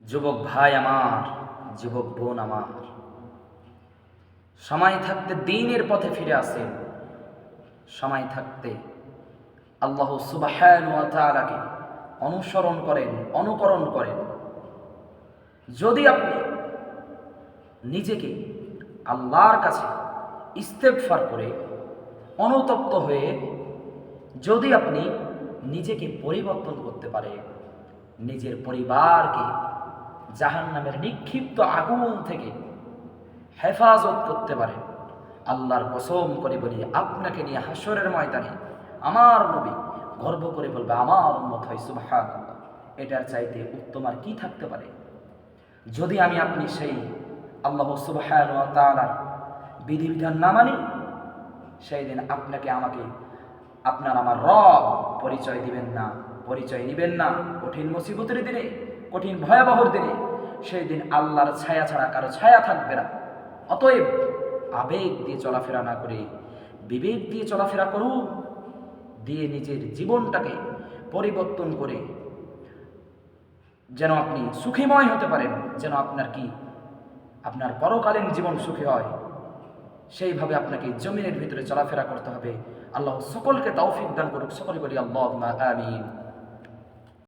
যুবক ভাই আমার, যুবক বোন আমার, সময় থাকতে দ্বীনের পথে ফিরে আসেন। সময় থাকতে আল্লাহ সুবহানাহু ওয়া তাআলাকে অনুসরণ করেন, অনুকরণ করেন। যদি আপনি নিজেকে আল্লাহর কাছে ইস্তেগফার করে অনুতপ্ত হয়ে যদি আপনি নিজেকে পরিবর্তন করতে পারেন, নিজের পরিবারকে জাহান্নামের নিক্ষিপ্ত আগুন থেকে হেফাজত করতে পারেন, আল্লাহর কসম করে বলি, আপনাকে নিয়ে হাসরের ময়দানে আমার নবী গর্ব করে বলবে, আমার উম্মত হয় সুবহানাল্লাহ। এটার চাইতে উত্তম আর কি থাকতে পারে? যদি আপনি সেই আল্লাহ সুবহানাহু ওয়া তাআলার বিধিবিধান না মানি, সেই দিন আপনাকে আমাকে আপনার আমার রব পরিচয় দিবেন না, পরিচয় নিবেন না। কঠিন মুসিবতের দিনে, কঠিন ভয়াবহর দিনে সেই দিন আল্লাহর ছায়া ছাড়া কারো ছায়া থাকবে না। অতএব আবেগ দিয়ে চলাফেরা না করে বিবেক দিয়ে চলাফেরা করুন, দিয়ে নিজের জীবনটাকে পরিবর্তন করে যেন আপনি সুখীময় হতে পারেন, যেন আপনার পরকালীন জীবন সুখী হয়, সেইভাবে আপনাকে জমিনের ভিতরে চলাফেরা করতে হবে। আল্লাহ সকলকে তৌফিক দান করুক। সকলে বলি আল্লাহুম্মা আমিন।